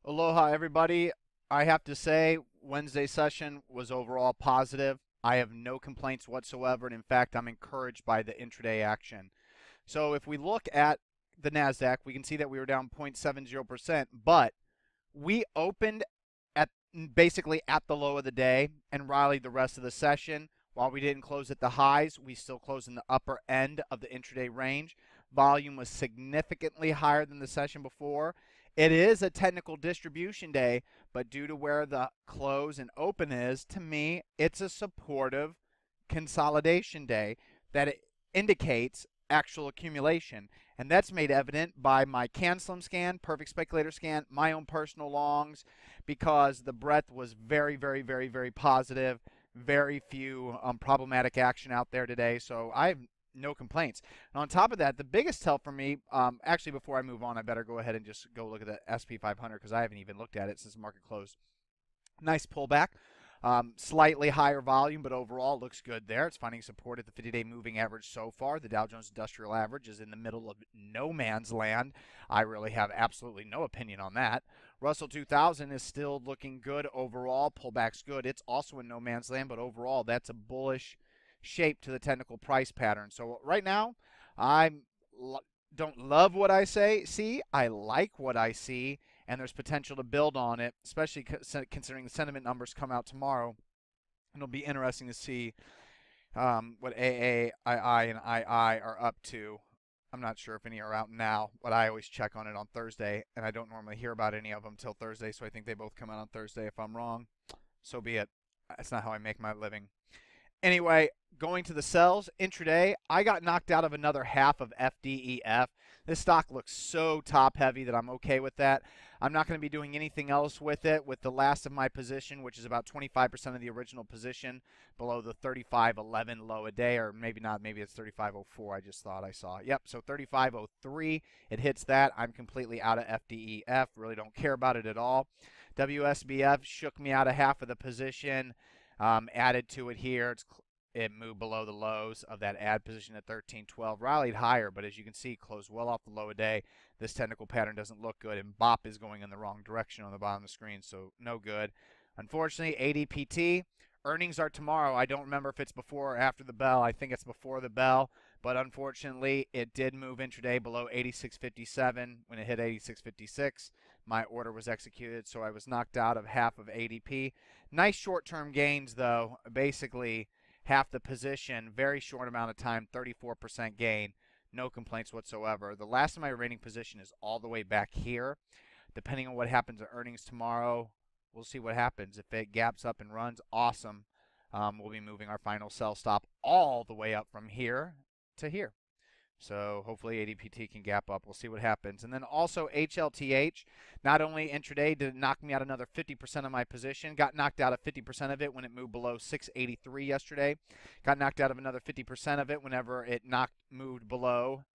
Aloha, everybody. I have to say, Wednesday session was overall positive. I have no complaints whatsoever, and in fact, I'm encouraged by the intraday action. So if we look at the NASDAQ, we can see that we were down 0.70%, but we opened at basically at the low of the day and rallied the rest of the session. While we didn't close at the highs, we still closed in the upper end of the intraday range. Volume was significantly higher than the session before. It is a technical distribution day, but due to where the close and open is, to me, it's a supportive consolidation day that it indicates actual accumulation. And that's made evident by my CanSlim scan, Perfect Speculator scan, my own personal longs, because the breadth was very, very, very, very positive. Very few problematic action out there today. So I have no complaints. And on top of that, the biggest tell for me, actually before I move on, I better go ahead and just go look at the SP 500 because I haven't even looked at it since the market closed. Nice pullback. Slightly higher volume, but overall looks good there. It's finding support at the 50-day moving average so far. The Dow Jones Industrial Average is in the middle of no man's land. I really have absolutely no opinion on that. Russell 2000 is still looking good overall. Pullback's good. It's also in no man's land, but overall that's a bullish shape to the technical price pattern. So right now, I don't love what I see. I like what I see, and there's potential to build on it, especially considering the sentiment numbers come out tomorrow. And it'll be interesting to see what AA, II, and II are up to. I'm not sure if any are out now, but I always check on it on Thursday, and I don't normally hear about any of them till Thursday, so I think they both come out on Thursday. If I'm wrong, so be it. That's not how I make my living. Anyway, going to the sells, intraday, I got knocked out of another half of FDEF. This stock looks so top heavy that I'm okay with that. I'm not going to be doing anything else with it with the last of my position, which is about 25% of the original position below the 35.11 low a day, or maybe not, maybe it's 35.04 I just thought I saw. Yep, so 35.03, it hits that. I'm completely out of FDEF, really don't care about it at all. WSBF shook me out of half of the position. Added to it here. It moved below the lows of that add position at 13.12. Rallied higher, but as you can see, closed well off the low a day. This technical pattern doesn't look good, and BOP is going in the wrong direction on the bottom of the screen, so no good. Unfortunately, ATPT, earnings are tomorrow. I don't remember if it's before or after the bell. I think it's before the bell, but unfortunately, it did move intraday below 86.57 when it hit 86.56. My order was executed, so I was knocked out of half of ADP. Nice short-term gains, though. Basically, half the position, very short amount of time, 34% gain. No complaints whatsoever. The last of my remaining position is all the way back here. Depending on what happens at earnings tomorrow, we'll see what happens. If it gaps up and runs, awesome. We'll be moving our final sell stop all the way up from here to here. So hopefully ADPT can gap up. We'll see what happens. And then also HLTH, not only intraday did it knock me out another 50% of my position, got knocked out of 50% of it when it moved below 683 yesterday. Got knocked out of another 50% of it whenever it moved below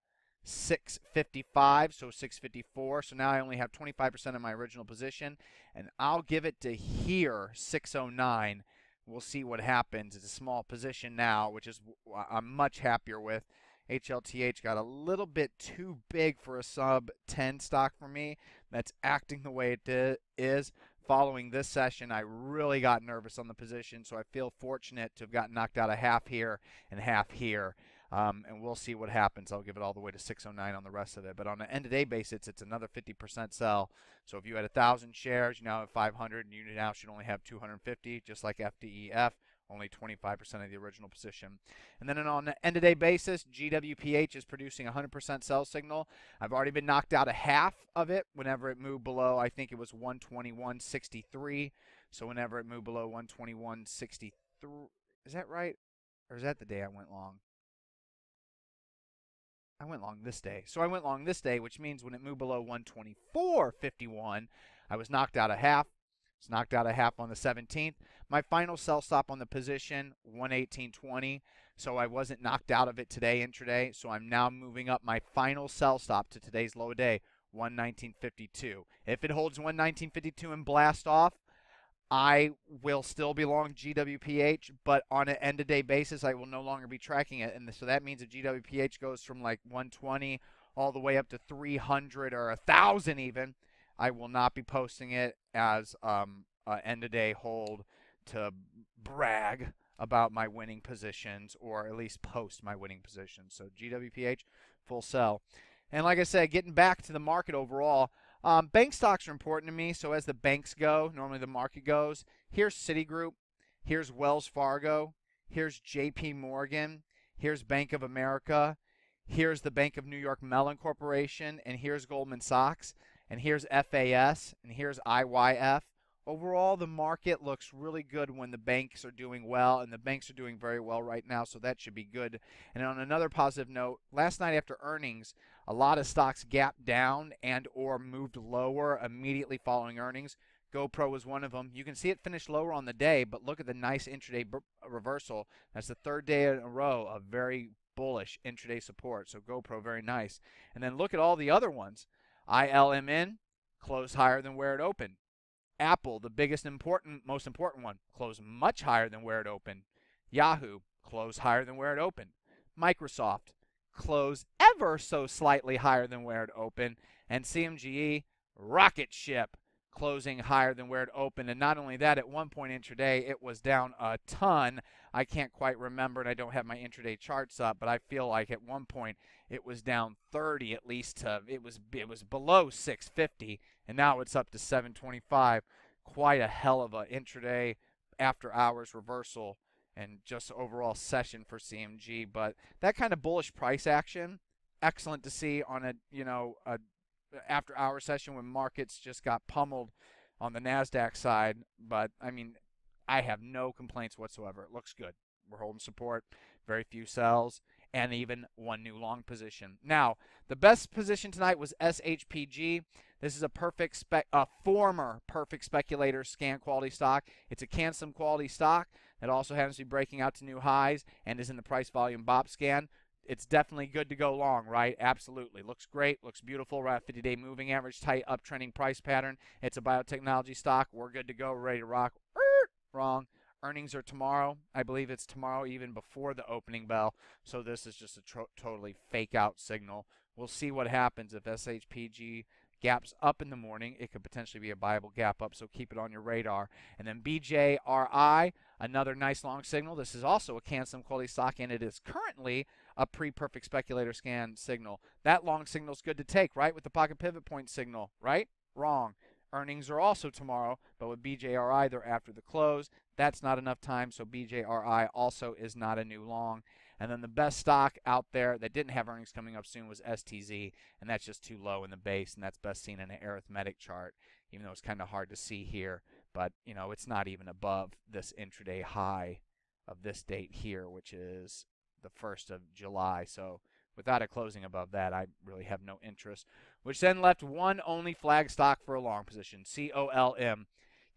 655, so 654. So now I only have 25% of my original position, and I'll give it to here, 609. We'll see what happens. It's a small position now, which is I'm much happier with. HLTH got a little bit too big for a sub 10 stock for me. That's acting the way it is. Following this session, I really got nervous on the position, so I feel fortunate to have gotten knocked out a half here and half here. And we'll see what happens. I'll give it all the way to 609 on the rest of it. But on an end-of-day basis, it's another 50% sell. So if you had 1,000 shares, you now have 500, and you now should only have 250, just like FDEF. Only 25% of the original position. And then on an end-of-day basis, GWPH is producing 100% sell signal. I've already been knocked out a half of it whenever it moved below, I think it was 121.63. So whenever it moved below 121.63, is that right? Or is that the day I went long? I went long this day. So I went long this day, which means when it moved below 124.51, I was knocked out a half. It's knocked out a half on the 17th. My final sell stop on the position, 118.20. So I wasn't knocked out of it today intraday. So I'm now moving up my final sell stop to today's low day, 119.52. If it holds 119.52 and blast off, I will still be long GWPH, but on an end-of-day basis, I will no longer be tracking it. And so that means if GWPH goes from like 120 all the way up to 300 or 1,000 even, I will not be posting it as an end of day hold to brag about my winning positions, or at least post my winning positions. So GWPH, full sell. And like I said, getting back to the market overall, bank stocks are important to me. So as the banks go, normally the market goes. Here's Citigroup, here's Wells Fargo, here's JP Morgan, here's Bank of America, here's the Bank of New York Mellon Corporation, and here's Goldman Sachs, and here's FAS, and here's IYF. Overall, the market looks really good when the banks are doing well, and the banks are doing very well right now, so that should be good. And on another positive note, last night after earnings, a lot of stocks gapped down and or moved lower immediately following earnings. GoPro was one of them. You can see it finished lower on the day, but look at the nice intraday reversal. That's the third day in a row of very bullish intraday support. So GoPro, very nice. And then look at all the other ones. ILMN closed higher than where it opened. Apple, the most important one, closed much higher than where it opened. Yahoo closed higher than where it opened. Microsoft closed ever so slightly higher than where it opened. And CMGE, rocket ship, closing higher than where it opened. And not only that, at one point intraday, it was down a ton. I can't quite remember, and I don't have my intraday charts up, but I feel like at one point it was down 30 at least. It was below 650, and now it's up to 725. Quite a hell of a intraday after hours reversal and just overall session for CMG. But that kind of bullish price action, excellent to see on a after hour session when markets just got pummeled on the NASDAQ side. But I mean, I have no complaints whatsoever. It looks good. We're holding support, very few sells, and even one new long position. Now, the best position tonight was SHPG. This is a former perfect speculator scan quality stock. It's a CANSOM quality stock that also happens to be breaking out to new highs and is in the price volume BOP scan. It's definitely good to go long, right? Absolutely. Looks great. Looks beautiful. Right at 50-day moving average, tight uptrending price pattern. It's a biotechnology stock. We're good to go. We're ready to rock. Wrong. Earnings are tomorrow. I believe it's tomorrow even before the opening bell. So this is just a totally fake out signal. We'll see what happens if SHPG gaps up in the morning. It could potentially be a viable gap up, so keep it on your radar. And then BJRI, another nice long signal. This is also a CANSOM quality stock, and it is currently a pre-perfect speculator scan signal. That long signal is good to take, right, with the pocket pivot point signal, right? Wrong. Earnings are also tomorrow, but with BJRI, they're after the close. That's not enough time, so BJRI also is not a new long. And then the best stock out there that didn't have earnings coming up soon was STZ, and that's just too low in the base, and that's best seen in an arithmetic chart, even though it's kind of hard to see here. But, you know, it's not even above this intraday high of this date here, which is the 1st of July. So without it closing above that, I really have no interest, which then left one only flag stock for a long position, KOLM.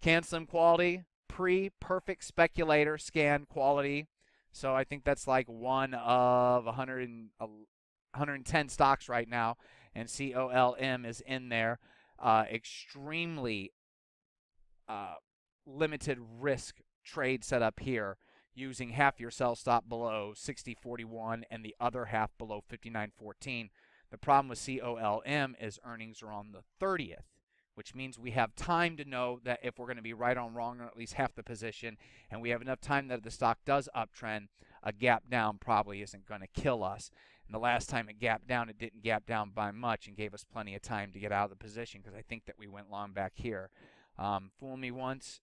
CANSOM quality, pre-perfect speculator scan quality. So I think that's like one of 110 stocks right now, and KOLM is in there. Extremely limited risk trade setup here, using half your sell stop below 60.41 and the other half below 59.14. The problem with KOLM is earnings are on the 30th, which means we have time to know that if we're going to be right on wrong on at least half the position, and we have enough time that if the stock does uptrend, a gap down probably isn't going to kill us. And the last time it gapped down, it didn't gap down by much and gave us plenty of time to get out of the position, because I think that we went long back here. Fool me once,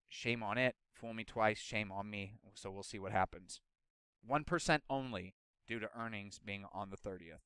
shame on it. Fool me twice, shame on me. So we'll see what happens. 1% only due to earnings being on the 30th.